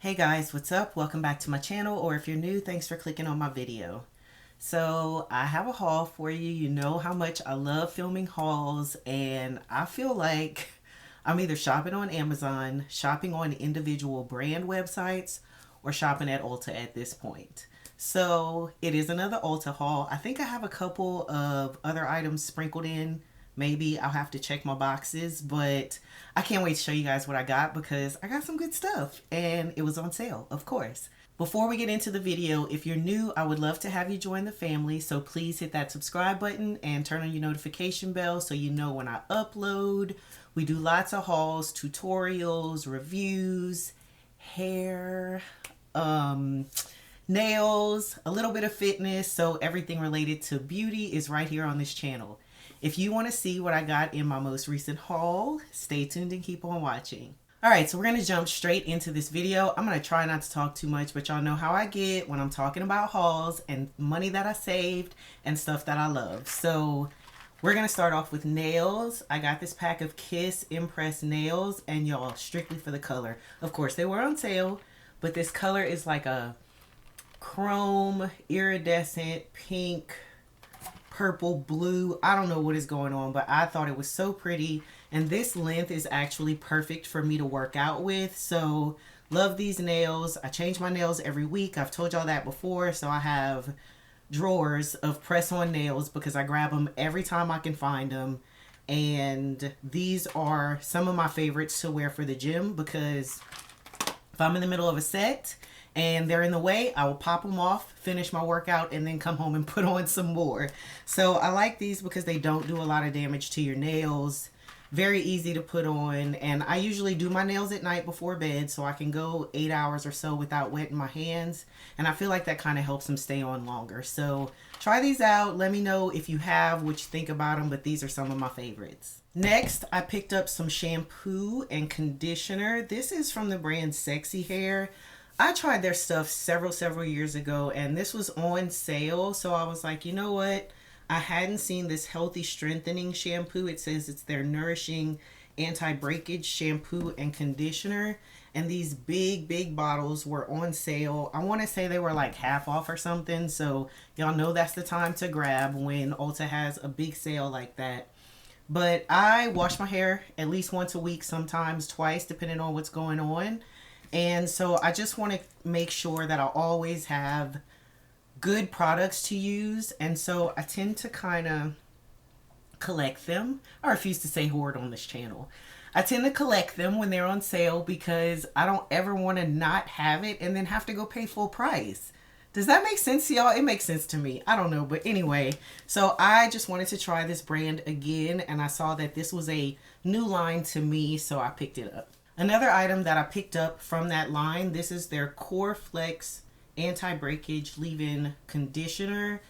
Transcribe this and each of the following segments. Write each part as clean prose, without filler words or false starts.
Hey guys, what's up? Welcome back to my channel, or if you're new, thanks for clicking on my video. So I have a haul for you. You know how much I love filming hauls, and I feel like I'm either shopping on Amazon, shopping on individual brand websites, or shopping at Ulta at this point. So it is another Ulta haul. I think I have a couple of other items sprinkled in. Maybe I'll have to check my boxes, but I can't wait to show you guys what I got because I got some good stuff and it was on sale, of course. Before we get into the video, if you're new, I would love to have you join the family. So please hit that subscribe button and turn on your notification bell so you know when I upload. We do lots of hauls, tutorials, reviews, hair, nails, a little bit of fitness. So everything related to beauty is right here on this channel. If you want to see what I got in my most recent haul, stay tuned and keep on watching. Alright, so we're going to jump straight into this video. I'm going to try not to talk too much, but y'all know how I get when I'm talking about hauls and money that I saved and stuff that I love. So we're going to start off with nails. I got this pack of Kiss Impress nails, and y'all, strictly for the color. Of course, they were on sale, but this color is like a chrome, iridescent, pink, purple, blue. I don't know what is going on, but I thought it was so pretty, and this length is actually perfect for me to work out with. So love these nails. I change my nails every week. I've told y'all that before. So I have drawers of press-on nails because I grab them every time I can find them, and these are some of my favorites to wear for the gym because if I'm in the middle of a set and they're in the way, I will pop them off, finish my workout, and then come home and put on some more. So I like these because they don't do a lot of damage to your nails. Very easy to put on, and I usually do my nails at night before bed so I can go 8 hours or so without wetting my hands, and I feel like that kind of helps them stay on longer. So try these out. Let me know if you have, what you think about them, but these are some of my favorites. Next, I picked up some shampoo and conditioner. This is from the brand Sexy Hair. I tried their stuff several years ago, and this was on sale, so I was like, you know what? I hadn't seen this healthy strengthening shampoo. It says it's their nourishing anti-breakage shampoo and conditioner, and these big bottles were on sale. I want to say they were like half off or something, so y'all know that's the time to grab when Ulta has a big sale like that. But I wash my hair at least once a week, sometimes twice, depending on what's going on. And so I just want to make sure that I always have good products to use. And so I tend to kind of collect them. I refuse to say hoard on this channel. I tend to collect them when they're on sale because I don't ever want to not have it and then have to go pay full price. Does that make sense to y'all? It makes sense to me. I don't know. But anyway, so I just wanted to try this brand again, and I saw that this was a new line to me, so I picked it up. Another item that I picked up from that line, this is their Core Flex Anti-Breakage Leave-In Conditioner.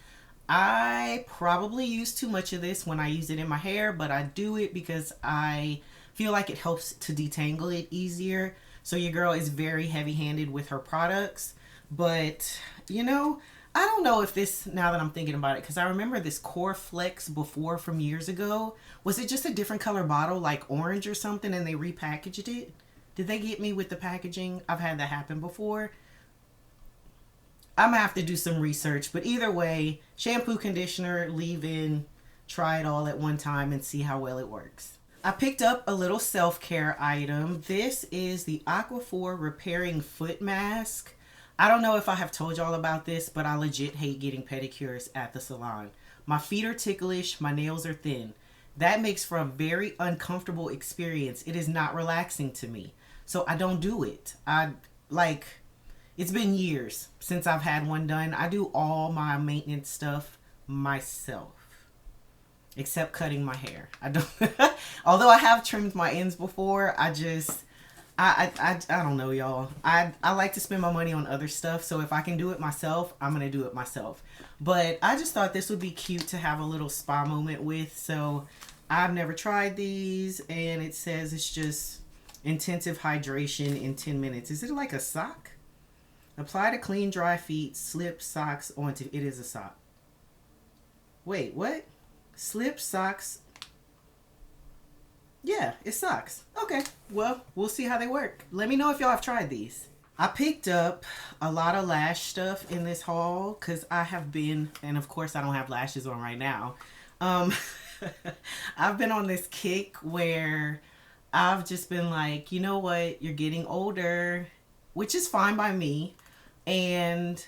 I probably use too much of this when I use it in my hair, but I do it because I feel like it helps to detangle it easier. So your girl is very heavy-handed with her products. But, you know, I don't know if this, now that I'm thinking about it, because I remember this Core Flex before from years ago. Was it just a different color bottle, like orange or something, and they repackaged it? Did they get me with the packaging? I've had that happen before. I'm going to have to do some research. But either way, shampoo, conditioner, leave-in, try it all at one time and see how well it works. I picked up a little self-care item. This is the Aquaphor Repairing Foot Mask. I don't know if I have told y'all about this, but I legit hate getting pedicures at the salon. My feet are ticklish, my nails are thin. That makes for a very uncomfortable experience. It is not relaxing to me. So I don't do it. It's been years since I've had one done. I do all my maintenance stuff myself. Except cutting my hair. I don't although I have trimmed my ends before, I don't know, y'all. I like to spend my money on other stuff, so if I can do it myself, I'm gonna do it myself. But I just thought this would be cute to have a little spa moment with. So I've never tried these, and it says it's just intensive hydration in 10 minutes. Is it like a sock? Apply to clean dry feet, slip socks onto, it is a sock. Wait, what? Slip socks. Yeah, it sucks. Okay, well, we'll see how they work. Let me know if y'all have tried these. I picked up a lot of lash stuff in this haul because I have been, and of course I don't have lashes on right now. Um, I've been on this kick where I've just been like, you know what, you're getting older, which is fine by me. And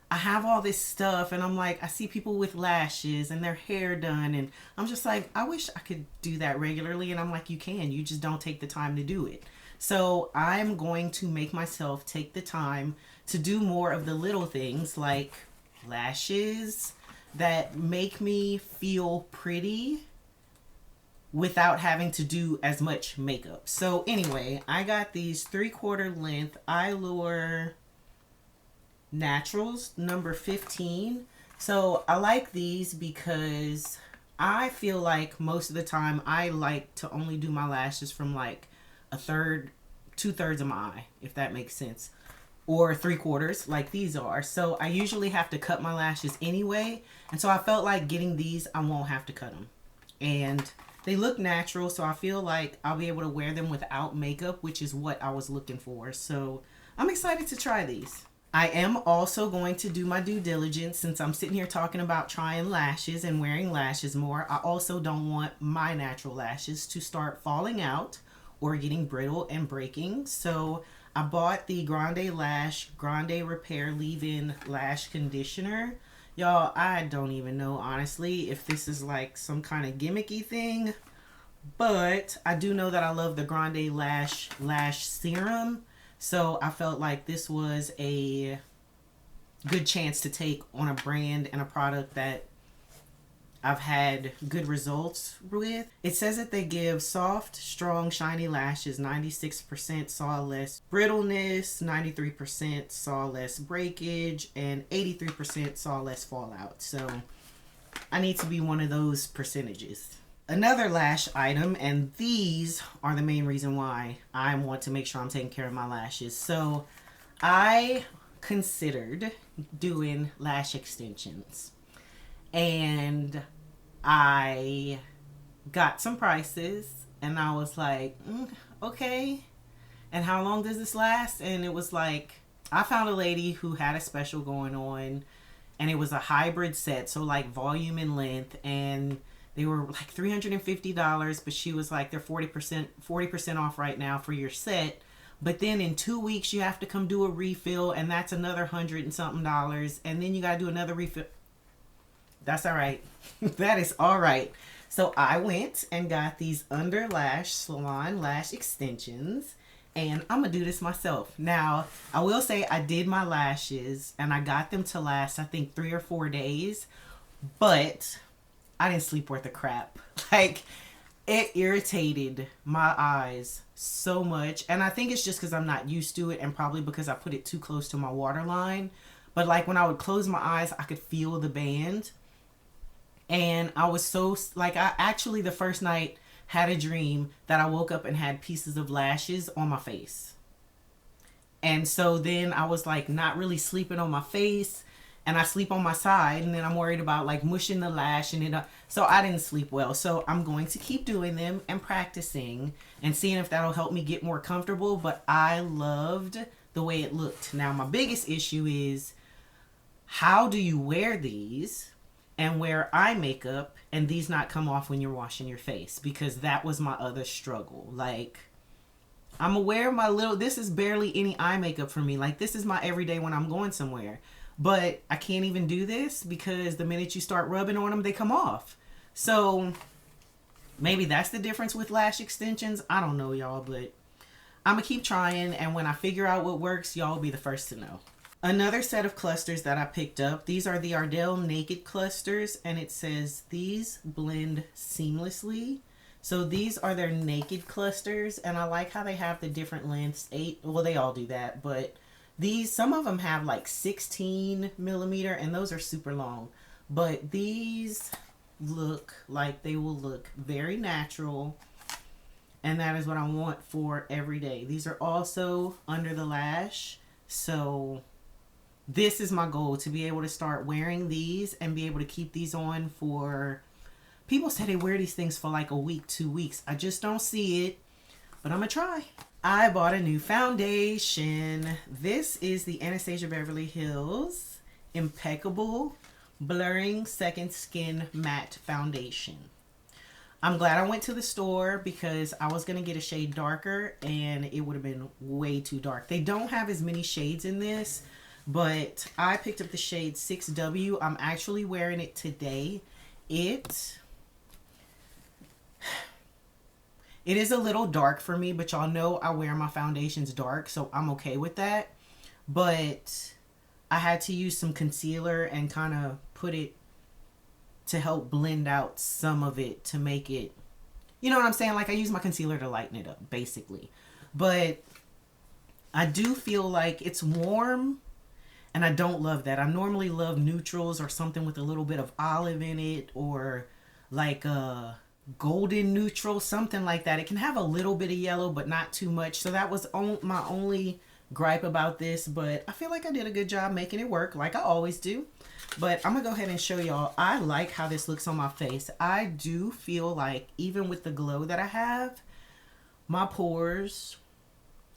I have all this stuff, and I'm like, I see people with lashes and their hair done, and I'm just like, I wish I could do that regularly. And I'm like, you can, you just don't take the time to do it. So I'm going to make myself take the time to do more of the little things like lashes that make me feel pretty without having to do as much makeup. So anyway, I got these 3/4 length Allure Naturals number 15. So I like these because I feel like most of the time I like to only do my lashes from like a third, 2/3 of my eye, if that makes sense, or 3/4 like these are. So I usually have to cut my lashes anyway, and so I felt like getting these, I won't have to cut them, and they look natural, so I feel like I'll be able to wear them without makeup, which is what I was looking for. So I'm excited to try these. I am also going to do my due diligence since I'm sitting here talking about trying lashes and wearing lashes more. I also don't want my natural lashes to start falling out or getting brittle and breaking. So I bought the Grande Lash Grande Repair Leave-In Lash Conditioner. Y'all, I don't even know honestly if this is like some kind of gimmicky thing, but I do know that I love the Grande Lash Serum. So I felt like this was a good chance to take on a brand and a product that I've had good results with. It says that they give soft, strong, shiny lashes, 96% saw less brittleness, 93% saw less breakage, and 83% saw less fallout. So I need to be one of those percentages. Another lash item, and these are the main reason why I want to make sure I'm taking care of my lashes. So I considered doing lash extensions, and I got some prices, and I was like, okay, and how long does this last? And it was like, I found a lady who had a special going on, and it was a hybrid set, so like volume and length, and they were like $350, but she was like, they're 40% off right now for your set. But then in 2 weeks, you have to come do a refill, and that's another $100 and something. And then you got to do another refill. That's all right. That is all right. So I went and got these under lash salon lash extensions, and I'm going to do this myself. Now, I will say I did my lashes, and I got them to last, I think, 3 or 4 days. But I didn't sleep worth a crap. Like, it irritated my eyes so much. And I think it's just because I'm not used to it, and probably because I put it too close to my waterline. But like when I would close my eyes, I could feel the band. And I was so, like, I actually the first night had a dream that I woke up and had pieces of lashes on my face. And so then I was like not really sleeping on my face. And I sleep on my side, and then I'm worried about like mushing the lash and it. So I didn't sleep well. So I'm going to keep doing them and practicing and seeing if that'll help me get more comfortable. But I loved the way it looked. Now my biggest issue is, how do you wear these and wear eye makeup and these not come off when you're washing your face? Because that was my other struggle. Like, I'm aware my little, this is barely any eye makeup for me. Like, this is my everyday when I'm going somewhere. But I can't even do this because the minute you start rubbing on them, they come off. So maybe that's the difference with lash extensions. I don't know, y'all, but I'm going to keep trying. And when I figure out what works, y'all will be the first to know. Another set of clusters that I picked up. These are the Ardell Naked Clusters. And it says these blend seamlessly. So these are their naked clusters. And I like how they have the different lengths. Well, they all do that, but these, some of them have like 16 millimeter, and those are super long. But these look like they will look very natural, and that is what I want for every day. These are also under the lash, so this is my goal, to be able to start wearing these and be able to keep these on for, people say they wear these things for like a week, 2 weeks. I just don't see it, but I'm gonna try. I bought a new foundation. This is the Anastasia Beverly Hills Impeccable Blurring Second Skin Matte Foundation. I'm glad I went to the store because I was going to get a shade darker and it would have been way too dark. They don't have as many shades in this, but I picked up the shade 6W. I'm actually wearing it today. It is a little dark for me, but y'all know I wear my foundations dark, so I'm okay with that. But I had to use some concealer and kind of put it to help blend out some of it to make it, you know what I'm saying? Like I use my concealer to lighten it up, basically. But I do feel like it's warm, and I don't love that. I normally love neutrals or something with a little bit of olive in it, or like a golden neutral, something like that. It can have a little bit of yellow, but not too much. So that was my only gripe about this, but I feel like I did a good job making it work, like I always do. But I'm gonna go ahead and show y'all. I like how this looks on my face. I do feel like even with the glow that I have, my pores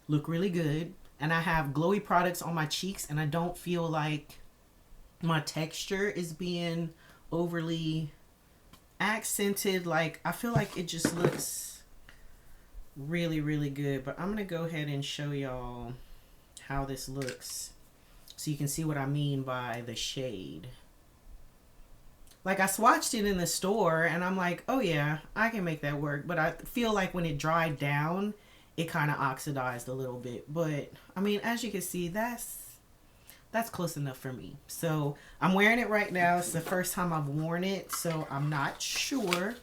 look really good, and I have glowy products on my cheeks, and I don't feel like my texture is being overly accented. Like I feel like it just looks really, really good. But I'm gonna go ahead and show y'all how this looks so you can see what I mean by the shade. Like I swatched it in the store and I'm like, oh yeah, I can make that work. But I feel like when it dried down, it kind of oxidized a little bit. But I mean, as you can see, that's close enough for me. So I'm wearing it right now. It's the first time I've worn it, so I'm not sure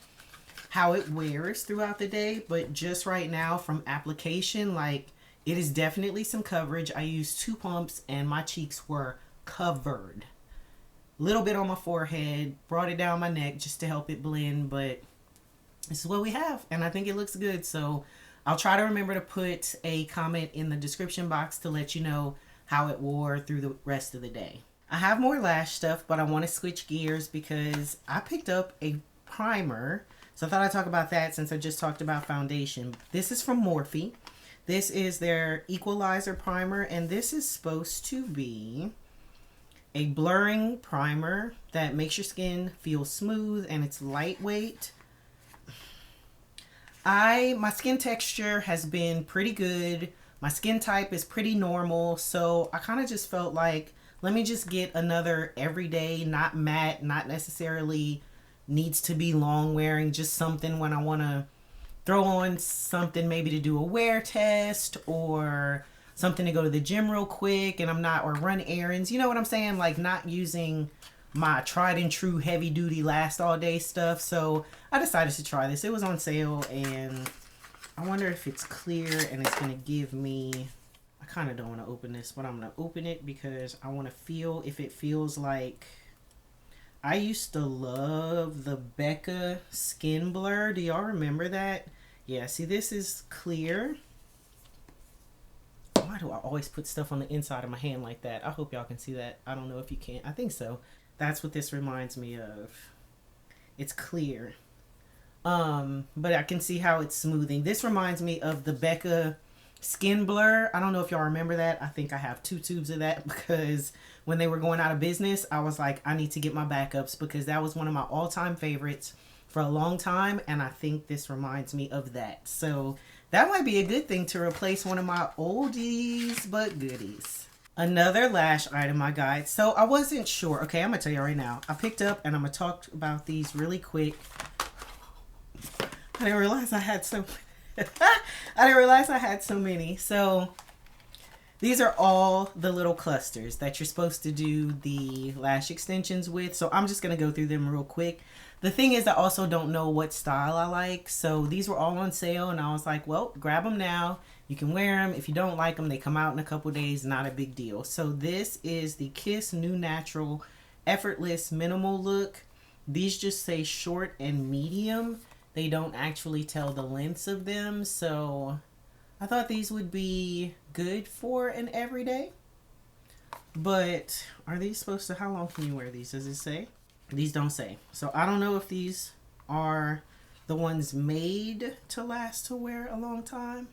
how it wears throughout the day. But just right now from application, like it is definitely some coverage. I used 2 pumps and my cheeks were covered. Little bit on my forehead, brought it down my neck just to help it blend, but this is what we have and I think it looks good. So I'll try to remember to put a comment in the description box to let you know how it wore through the rest of the day. I have more lash stuff, but I want to switch gears because I picked up a primer. So I thought I'd talk about that since I just talked about foundation. This is from Morphe. This is their Equalizer primer, and this is supposed to be a blurring primer that makes your skin feel smooth and it's lightweight. My skin texture has been pretty good. My skin type is pretty normal, so I kind of just felt like, let me just get another everyday, not matte, not necessarily needs to be long wearing, just something when I want to throw on something maybe to do a wear test or something to go to the gym real quick and or run errands. You know what I'm saying? Like not using my tried and true heavy duty last all day stuff. So I decided to try this. It was on sale and I wonder if it's clear and it's going to give me, I kind of don't want to open this, but I'm going to open it because I want to feel if it feels like, I used to love the Becca Skin Blur. Do y'all remember that? Yeah, see this is clear. Why do I always put stuff on the inside of my hand like that? I hope y'all can see that. I don't know if you can. I think so. That's what this reminds me of. It's clear. But I can see how it's smoothing. This reminds me of the Becca Skin Blur. I don't know if y'all remember that. I think I have 2 tubes of that because when they were going out of business, I was like, I need to get my backups because that was one of my all-time favorites for a long time, and I think this reminds me of that. So that might be a good thing to replace one of my oldies but goodies. Another lash item I got. So I wasn't sure. Okay, I'm gonna tell you right now. I picked up and I'm gonna talk about these really quick. I didn't realize I had so many. So these are all the little clusters that you're supposed to do the lash extensions with. So I'm just going to go through them real quick. The thing is, I also don't know what style I like. So these were all on sale and I was like, well, grab them now. You can wear them. If you don't like them, they come out in a couple days. Not a big deal. So this is the Kiss New Natural Effortless Minimal Look. These just say short and medium. They don't actually tell the lengths of them. So I thought these would be good for an everyday. But are these supposed to, how long can you wear these? Does it say? These don't say. So I don't know if these are the ones made to last to wear a long time.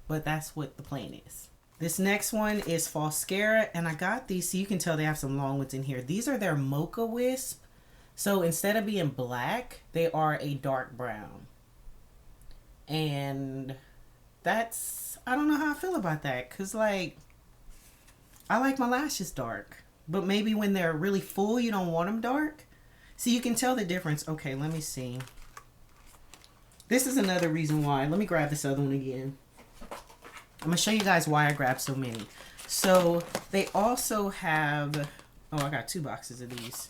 but that's what the plan is. This next one is Falscara, and I got these so you can tell they have some long ones in here. These are their Mocha Wisp. So instead of being black, they are a dark brown. And that's, I don't know how I feel about that, because like, I like my lashes dark. But maybe when they're really full, you don't want them dark. So you can tell the difference. Okay, let me see. This is another reason why. Let me grab this other one again. I'm going to show you guys why I grabbed so many. So they also have, oh, I got 2 boxes of these.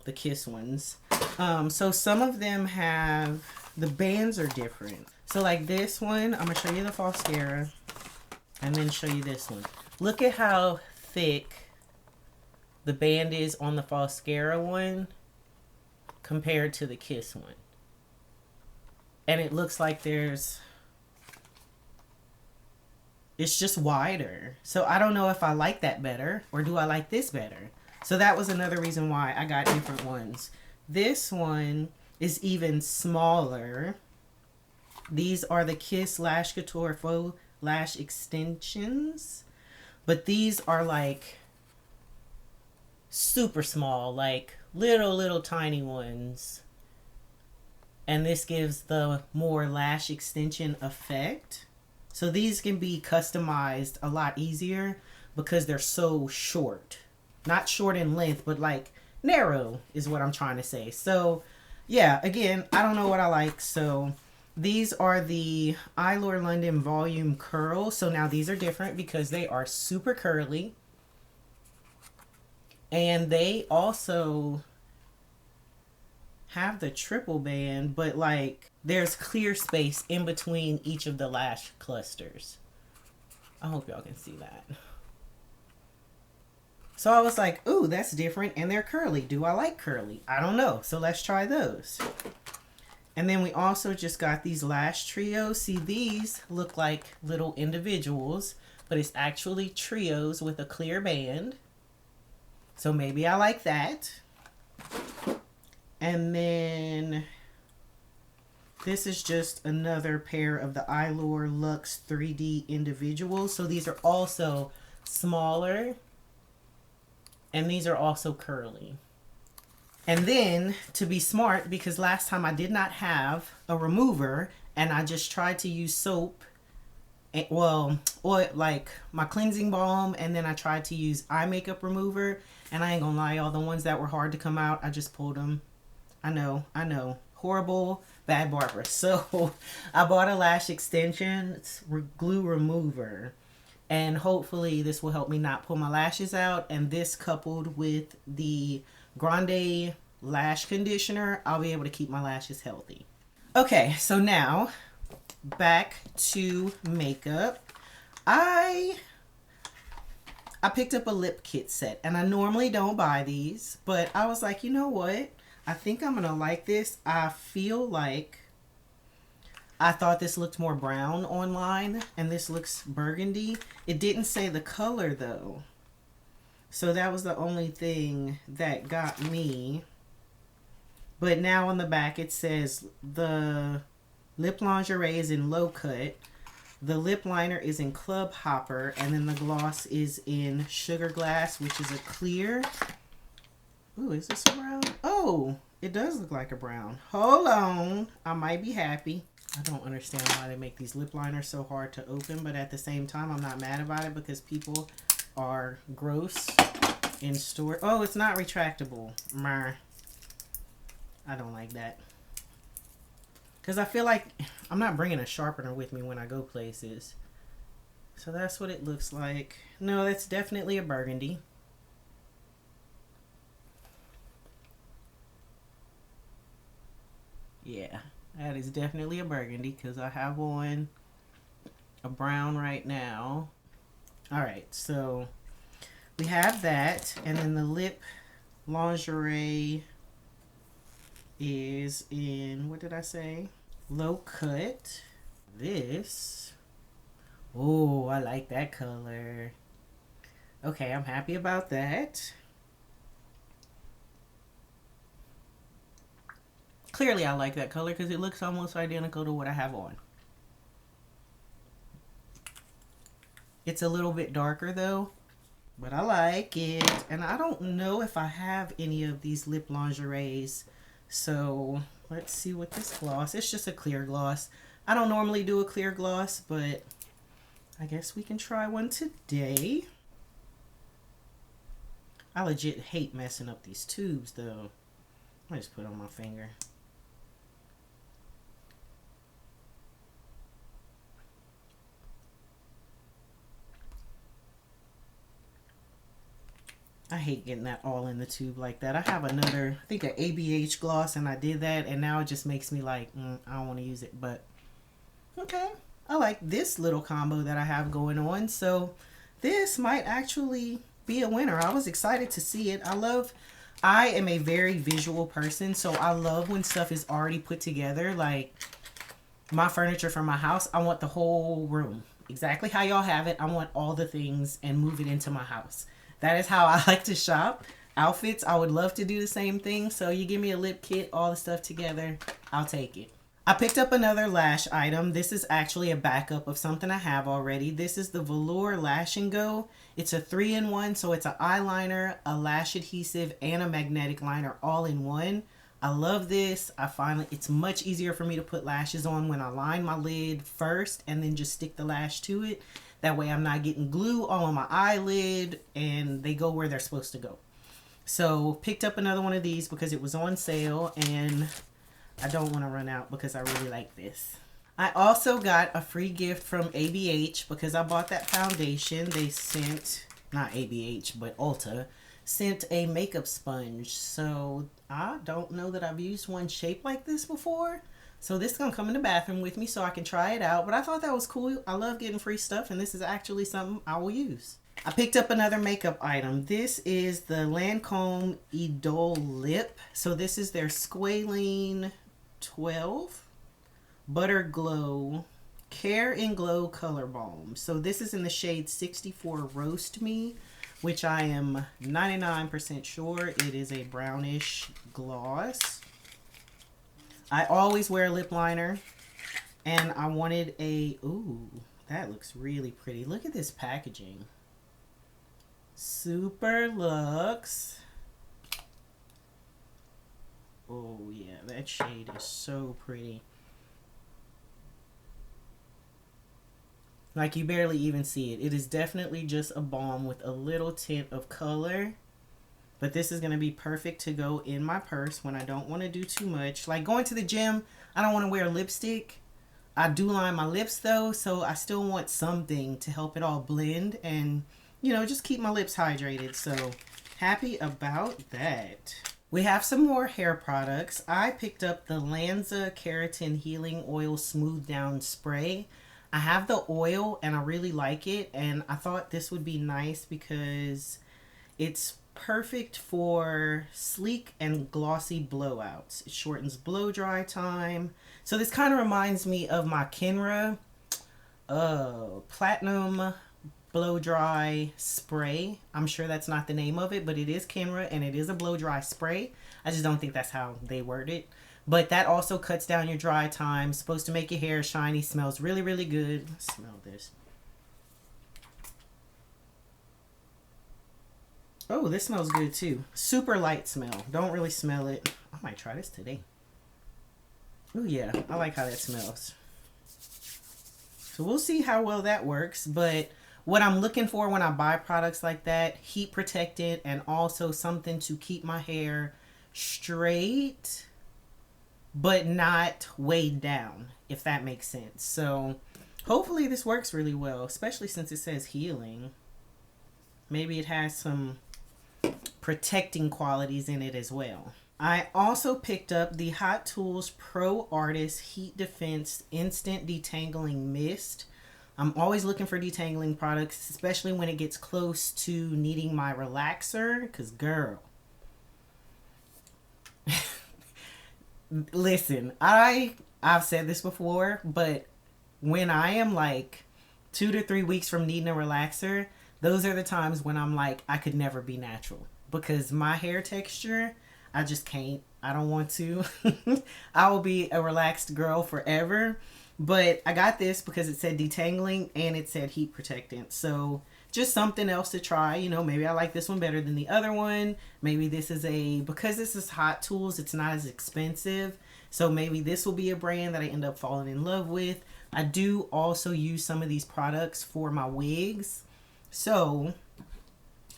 The Kiss ones. So some of them have, the bands are different. So like this one, I'm going to show you the Falscara and then show you this one. Look at how thick the band is on the Falscara one compared to the Kiss one. And it looks like there's, it's just wider. So I don't know if I like that better or do I like this better. So that was another reason why I got different ones. This one is even smaller. These are the Kiss Lash Couture Faux Lash Extensions. But these are like super small, like little tiny ones. And this gives the more lash extension effect. So these can be customized a lot easier because they're so short. Not short in length, but like narrow is what I'm trying to say. So yeah, again, I don't know what I like. So these are the Eylure London Volume Curl. So now these are different because they are super curly. And they also have the triple band, but like there's clear space in between each of the lash clusters. I hope y'all can see that. So I was like, ooh, that's different, and they're curly. Do I like curly? I don't know. So let's try those. And then we also just got these lash trios. See, these look like little individuals, but it's actually trios with a clear band. So maybe I like that. And then this is just another pair of the Eylure Luxe 3D individuals. So these are also smaller. And these are also curly. And then to be smart, because last time I did not have a remover and I just tried to use soap. Well, or like my cleansing balm, and then I tried to use eye makeup remover. And I ain't gonna lie, all the ones that were hard to come out, I just pulled them. I know. Horrible, bad Barbara. So I bought a lash extension glue remover. And hopefully this will help me not pull my lashes out. And this coupled with the Grande Lash Conditioner, I'll be able to keep my lashes healthy. Okay, so now back to makeup. I picked up a lip kit set. And I normally don't buy these. But I was like, you know what? I think I'm going to like this. I feel like I thought this looked more brown online, and this looks burgundy. It didn't say the color though. So that was the only thing that got me. But now on the back it says the lip lingerie is in low cut. The lip liner is in Club Hopper, and then the gloss is in Sugar Glass, which is a clear. Ooh, is this a brown? Oh, it does look like a brown. Hold on. I might be happy. I don't understand why they make these lip liners so hard to open, but at the same time, I'm not mad about it because people are gross in store. Oh, it's not retractable. Mer. I don't like that. Because I feel like I'm not bringing a sharpener with me when I go places. So that's what it looks like. No, that's definitely a burgundy. Yeah, that is definitely a burgundy because I have on a brown right now. All right, so we have that, and then the lip lingerie is in, what did I say? Low cut. This, oh, I like that color. Okay, I'm happy about that. Clearly I like that color because it looks almost identical to what I have on. It's a little bit darker though, but I like it. And I don't know if I have any of these lip lingeries. So let's see what this gloss. It's just a clear gloss. I don't normally do a clear gloss, but I guess we can try one today. I legit hate messing up these tubes though. I just put it on my finger. I hate getting that all in the tube like that. I have another, I think an ABH gloss, and I did that, and now it just makes me like, I don't want to use it, but okay. I like this little combo that I have going on, so this might actually be a winner. I was excited to see it. I am a very visual person, so I love when stuff is already put together. Like my furniture for my house, I want the whole room. Exactly how y'all have it. I want all the things and move it into my house. That is how I like to shop. Outfits, I would love to do the same thing. So you give me a lip kit, all the stuff together, I'll take it. I picked up another lash item. This is actually a backup of something I have already. This is the Velour Lash and Go. It's a 3-in-1, so it's an eyeliner, a lash adhesive, and a magnetic liner all in one. I love this. It's much easier for me to put lashes on when I line my lid first and then just stick the lash to it. That way I'm not getting glue all on my eyelid and they go where they're supposed to go. So picked up another one of these because it was on sale and I don't want to run out because I really like this. I also got a free gift from ABH because I bought that foundation. They sent, not ABH, but Ulta, sent a makeup sponge. So I don't know that I've used one shaped like this before. So this is going to come in the bathroom with me so I can try it out. But I thought that was cool. I love getting free stuff, and this is actually something I will use. I picked up another makeup item. This is the Lancome Idole Lip. So this is their Squalene 12 Butter Glow Care and Glow Color Balm. So this is in the shade 64 Roast Me, which I am 99% sure it is a brownish gloss. I always wear a lip liner, and I wanted ooh, that looks really pretty. Look at this packaging. Super Luxe. Oh yeah, that shade is so pretty. Like you barely even see it. It is definitely just a balm with a little tint of color. But this is going to be perfect to go in my purse when I don't want to do too much. Like going to the gym, I don't want to wear lipstick. I do line my lips though, so I still want something to help it all blend and, you know, just keep my lips hydrated. So happy about that. We have some more hair products. I picked up the Lanza Keratin Healing Oil Smooth Down Spray. I have the oil and I really like it, and I thought this would be nice because it's perfect for sleek and glossy blowouts. It shortens blow dry time. So this kind of reminds me of my Kenra Platinum Blow Dry Spray. I'm sure that's not the name of it, but it is Kenra and it is a blow dry spray. I just don't think that's how they word it. But that also cuts down your dry time. Supposed to make your hair shiny. Smells really, really good. Smell this. Oh, this smells good too. Super light smell. Don't really smell it. I might try this today. Oh yeah, I like how that smells. So we'll see how well that works. But what I'm looking for when I buy products like that, heat protected and also something to keep my hair straight but not weighed down, if that makes sense. So hopefully this works really well, especially since it says healing. Maybe it has some protecting qualities in it as well. I also picked up the Hot Tools Pro Artist Heat Defense Instant Detangling Mist. I'm always looking for detangling products, especially when it gets close to needing my relaxer, because girl, listen, I've said this before, but when I am like 2 to 3 weeks from needing a relaxer, those are the times when I'm like, I could never be natural because my hair texture, I just can't. I don't want to. I will be a relaxed girl forever. But I got this because it said detangling and it said heat protectant. So just something else to try. You know, maybe I like this one better than the other one. Maybe this is because this is Hot Tools, it's not as expensive. So maybe this will be a brand that I end up falling in love with. I do also use some of these products for my wigs. So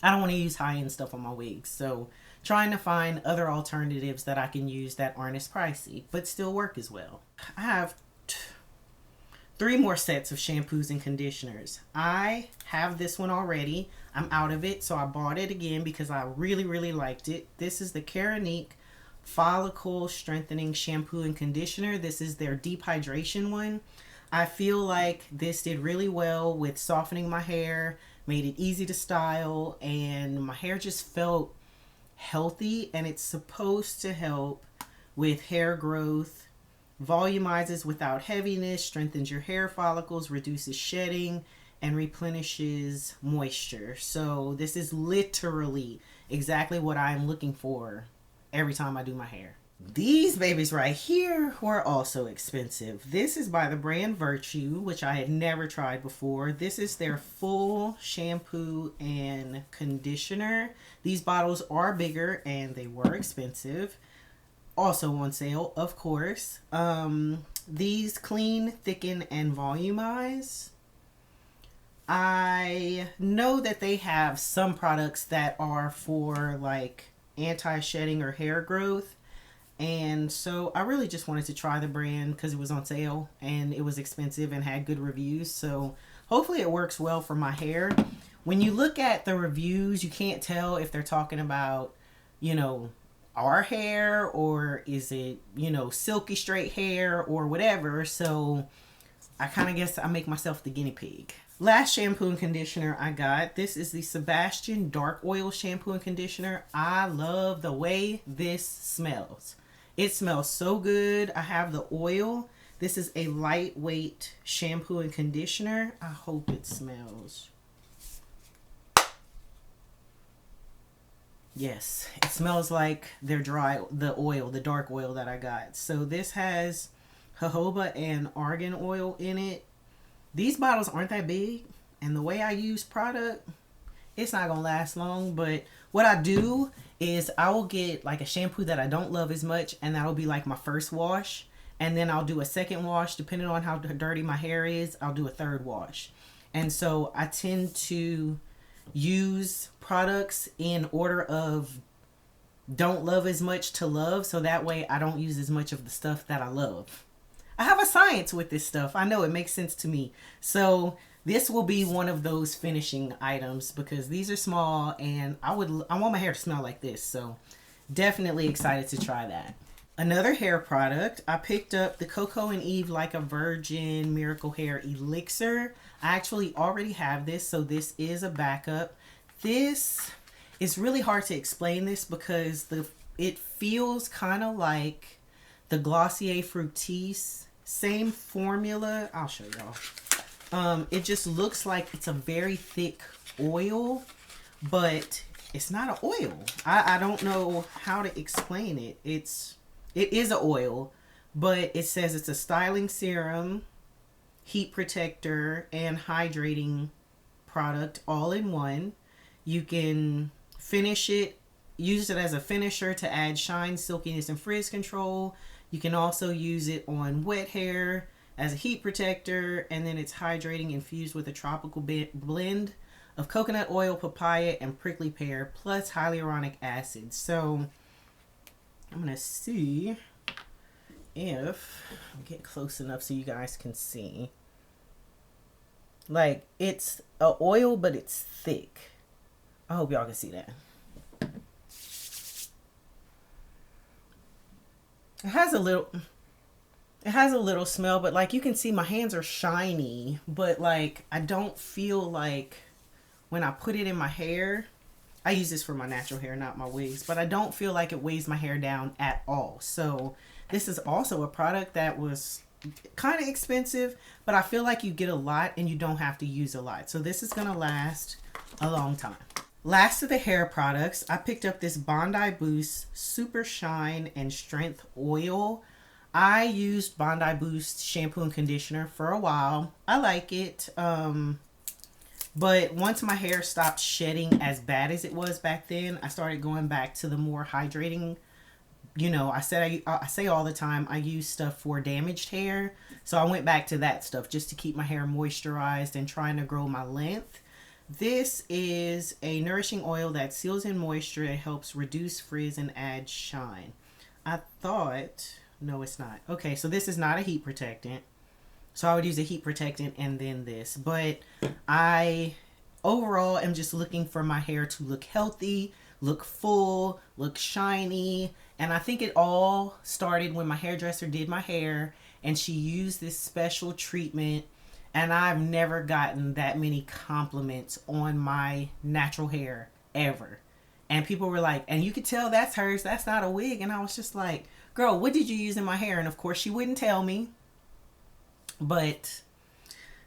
I don't want to use high-end stuff on my wigs. So trying to find other alternatives that I can use that aren't as pricey, but still work as well. I have 3 more sets of shampoos and conditioners. I have this one already. I'm out of it, so I bought it again because I really, really liked it. This is the Keranique Follicle Strengthening Shampoo and Conditioner. This is their deep hydration one. I feel like this did really well with softening my hair, made it easy to style, and my hair just felt healthy, and it's supposed to help with hair growth, volumizes without heaviness, strengthens your hair follicles, reduces shedding, and replenishes moisture. So this is literally exactly what I'm looking for every time I do my hair. These babies right here were also expensive. This is by the brand Virtue, which I had never tried before. This is their full shampoo and conditioner. These bottles are bigger and they were expensive. Also on sale, of course. These clean, thicken, and volumize. I know that they have some products that are for like anti-shedding or hair growth. And so I really just wanted to try the brand because it was on sale and it was expensive and had good reviews. So hopefully it works well for my hair. When you look at the reviews, you can't tell if they're talking about, you know, our hair or is it, you know, silky straight hair or whatever. So I kind of guess I make myself the guinea pig. Last shampoo and conditioner I got. This is the Sebastian Dark Oil Shampoo and Conditioner. I love the way this smells. It smells so good. I have the oil. This is a lightweight shampoo and conditioner. I hope it smells. Yes, it smells like the dark oil that I got. So this has jojoba and argan oil in it. These bottles aren't that big, and the way I use product, it's not gonna last long. But what I do is I will get like a shampoo that I don't love as much, and that'll be like my first wash, and then I'll do a second wash depending on how dirty my hair is. I'll do a third wash. And so I tend to use products in order of don't love as much to love, so that way I don't use as much of the stuff that I love. I have a science with this stuff. I know it makes sense to me. So this will be one of those finishing items because these are small and I want my hair to smell like this. So definitely excited to try that. Another hair product, I picked up the Coco and Eve Like a Virgin Miracle Hair Elixir. I actually already have this, so this is a backup. This is really hard to explain this because it feels kind of like the Glossier Fructis, same formula. I'll show y'all. It just looks like it's a very thick oil, but it's not an oil. I don't know how to explain it. It is an oil, but it says it's a styling serum, heat protector, and hydrating product all in one. You can use it as a finisher to add shine, silkiness, and frizz control. You can also use it on wet hair as a heat protector, and then it's hydrating infused with a tropical blend of coconut oil, papaya, and prickly pear, plus hyaluronic acid. So I'm gonna see if I get close enough so you guys can see. Like, it's a oil, but it's thick. I hope y'all can see that. It has a little smell, but like you can see my hands are shiny, but like I don't feel like when I put it in my hair, I use this for my natural hair, not my wigs, but I don't feel like it weighs my hair down at all. So this is also a product that was kind of expensive, but I feel like you get a lot and you don't have to use a lot. So this is going to last a long time. Last of the hair products, I picked up this Bondi Boost Super Shine and Strength Oil. I used Bondi Boost shampoo and conditioner for a while. I like it. But once my hair stopped shedding as bad as it was back then, I started going back to the more hydrating. You know, I say all the time I use stuff for damaged hair. So I went back to that stuff just to keep my hair moisturized and trying to grow my length. This is a nourishing oil that seals in moisture and helps reduce frizz and add shine. I thought, no, it's not. Okay, so this is not a heat protectant. So I would use a heat protectant and then this. But I overall am just looking for my hair to look healthy, look full, look shiny. And I think it all started when my hairdresser did my hair and she used this special treatment. And I've never gotten that many compliments on my natural hair ever. And people were like, and you could tell that's hers, that's not a wig. And I was just like, girl, what did you use in my hair? And of course she wouldn't tell me. But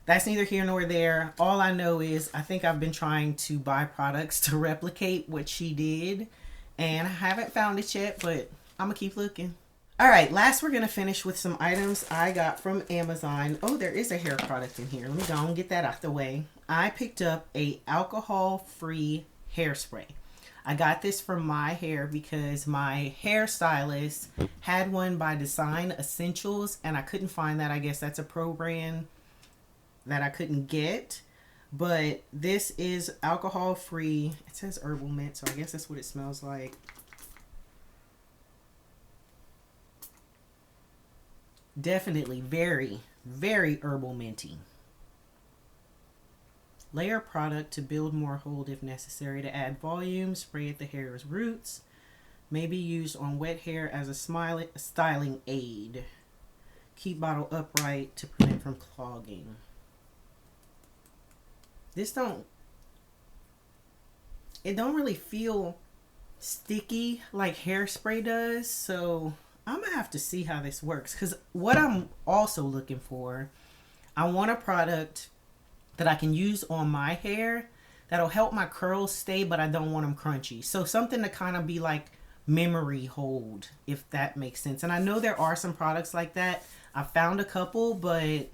that's neither here nor there. All I know is I think I've been trying to buy products to replicate what she did. And I haven't found it yet, but I'm going to keep looking. All right, last we're going to finish with some items I got from Amazon. Oh, there is a hair product in here. Let me go and get that out the way. I picked up a alcohol-free hairspray. I got this for my hair because my hairstylist had one by Design Essentials and I couldn't find that. I guess that's a pro brand that I couldn't get. But this is alcohol-free. It says herbal mint, so I guess that's what it smells like. Definitely very, very herbal minty. Layer product to build more hold if necessary. To add volume, spray at the hair's roots. May be used on wet hair as a styling aid. Keep bottle upright to prevent from clogging. It don't really feel sticky like hairspray does, so I'm gonna have to see how this works. Because what I'm also looking for, I want a product that I can use on my hair that'll help my curls stay, but I don't want them crunchy. So something to kind of be like memory hold, if that makes sense. And I know there are some products like that. I found a couple, but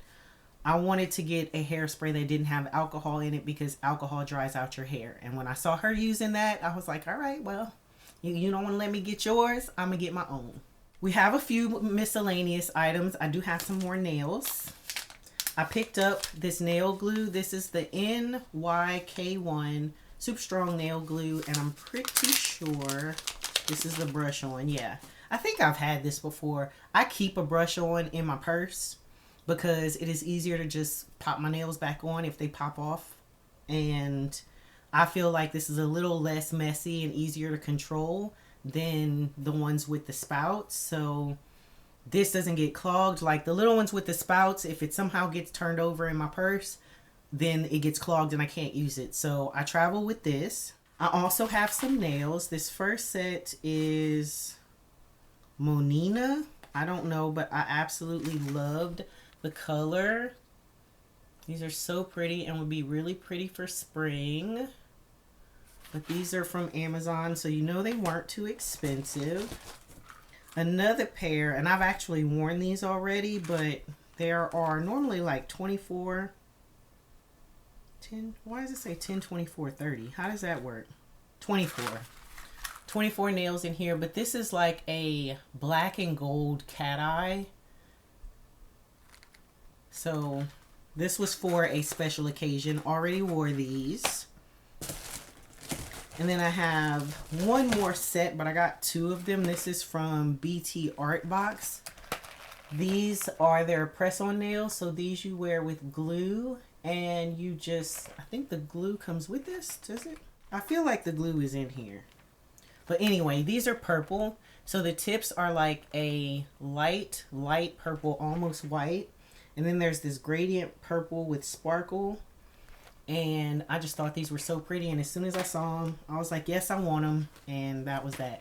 I wanted to get a hairspray that didn't have alcohol in it because alcohol dries out your hair. And when I saw her using that, I was like, all right, well, you don't want to let me get yours. I'm going to get my own. We have a few miscellaneous items. I do have some more nails. I picked up this nail glue. This is the NYK1 Super Strong Nail Glue. And I'm pretty sure this is the brush on. Yeah, I think I've had this before. I keep a brush on in my purse because it is easier to just pop my nails back on if they pop off. And I feel like this is a little less messy and easier to control than the ones with the spouts. So this doesn't get clogged. Like the little ones with the spouts, if it somehow gets turned over in my purse, then it gets clogged and I can't use it. So I travel with this. I also have some nails. This first set is Monina. I don't know, but I absolutely loved the color. These are so pretty and would be really pretty for spring. But these are from Amazon, so you know they weren't too expensive. Another pair, and I've actually worn these already, but there are normally like 24, 10, why does it say 10, 24, 30? How does that work? 24 nails in here, but this is like a black and gold cat eye. So this was for a special occasion. Already wore these. And then I have one more set, but I got two of them. This is from BT Art Box. These are their press-on nails. So these you wear with glue. And you just, I think the glue comes with this, does it? I feel like the glue is in here. But anyway, these are purple. So the tips are like a light purple, almost white. And then there's this gradient purple with sparkle. And I just thought these were so pretty. And as soon as I saw them, I was like, yes, I want them. And that was that.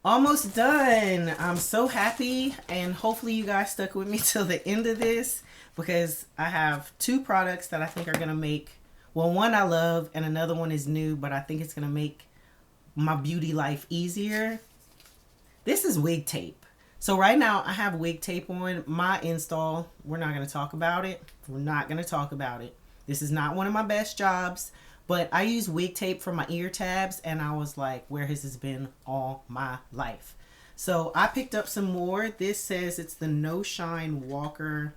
Almost done. I'm so happy. And hopefully you guys stuck with me till the end of this. Because I have two products that I think are going to make. Well, one I love and another one is new. But I think it's going to make my beauty life easier. This is wig tape. So right now I have wig tape on my install. We're not going to talk about it. We're not going to talk about it. This is not one of my best jobs, but I use wig tape for my ear tabs, and I was like, where has this been all my life? So I picked up some more. This says it's the No Shine Walker,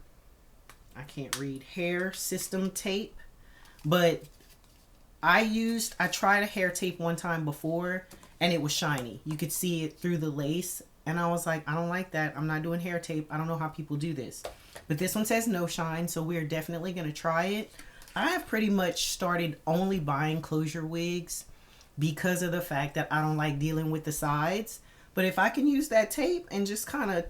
I can't read, hair system tape. But I tried a hair tape one time before, and it was shiny. You could see it through the lace. And I was like, I don't like that. I'm not doing hair tape. I don't know how people do this. But this one says no shine, so we're definitely going to try it. I have pretty much started only buying closure wigs because of the fact that I don't like dealing with the sides. But if I can use that tape and just kind of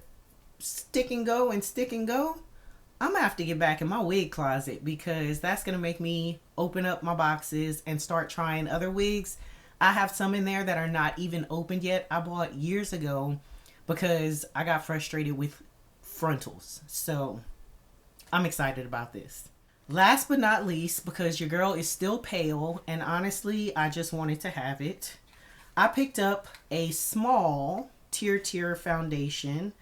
stick and go, I'm going to have to get back in my wig closet, because that's going to make me open up my boxes and start trying other wigs. I have some in there that are not even opened yet. I bought years ago because I got frustrated with frontals. So I'm excited about this. Last but not least, because your girl is still pale and honestly I just wanted to have it, I picked up a small Tier foundation,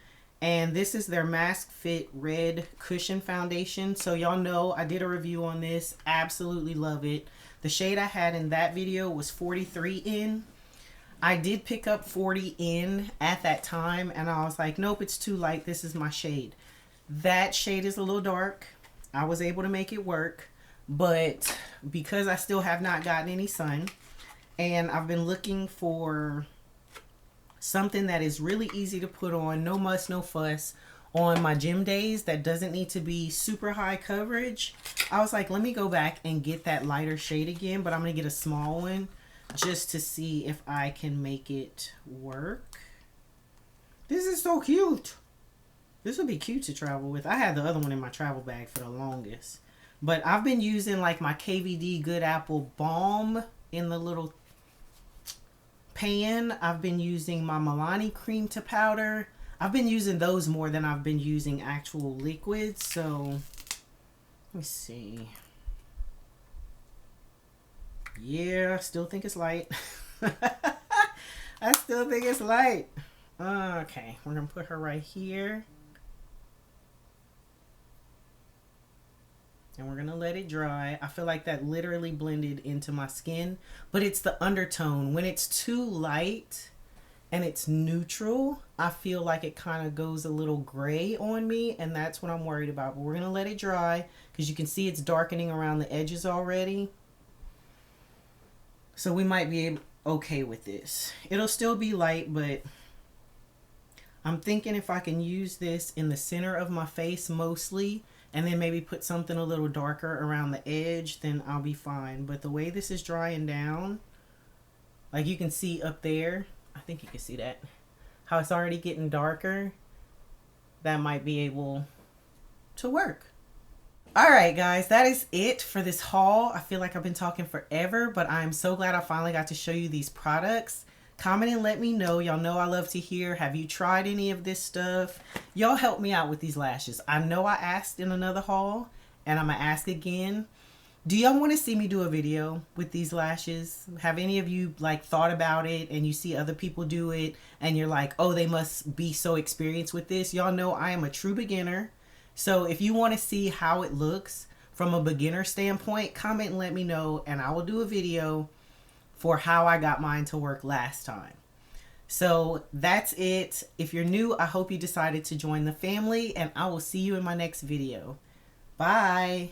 and this is their Mask Fit Red Cushion Foundation. So y'all know I did a review on this. Absolutely love it. The shade I had in that video was 43 in. I did pick up 40 in at that time, and I was like, nope, it's too light. This is my shade. That shade is a little dark. I was able to make it work, but because I still have not gotten any sun, and I've been looking for something that is really easy to put on, no muss, no fuss, on my gym days, that doesn't need to be super high coverage, I was like, let me go back and get that lighter shade again, but I'm going to get a small one just to see if I can make it work. This is so cute. This would be cute to travel with. I had the other one in my travel bag for the longest. But I've been using like my KVD Good Apple Balm in the little pan. I've been using my Milani cream to powder. I've been using those more than I've been using actual liquids. So let me see. Yeah, I still think it's light. I still think it's light. Okay, we're gonna put her right here. And we're gonna let it dry. I feel like that literally blended into my skin, but it's the undertone. When it's too light and it's neutral, I feel like it kind of goes a little gray on me, and that's what I'm worried about. But we're gonna let it dry, because you can see it's darkening around the edges already. So we might be okay with this. It'll still be light, but I'm thinking if I can use this in the center of my face mostly, and then maybe put something a little darker around the edge, then I'll be fine. But the way this is drying down, like you can see up there, I think you can see that, how it's already getting darker, that might be able to work. Alright guys, that is it for this haul. I feel like I've been talking forever, but I'm so glad I finally got to show you these products. Comment and let me know. Y'all know I love to hear, have you tried any of this stuff? Y'all help me out with these lashes. I know I asked in another haul, and I'm gonna ask again. Do y'all want to see me do a video with these lashes? Have any of you like thought about it and you see other people do it and you're like, oh, they must be so experienced with this? Y'all know I am a true beginner. So if you want to see how it looks from a beginner standpoint, comment and let me know, and I will do a video for how I got mine to work last time. So that's it. If you're new, I hope you decided to join the family, and I will see you in my next video. Bye.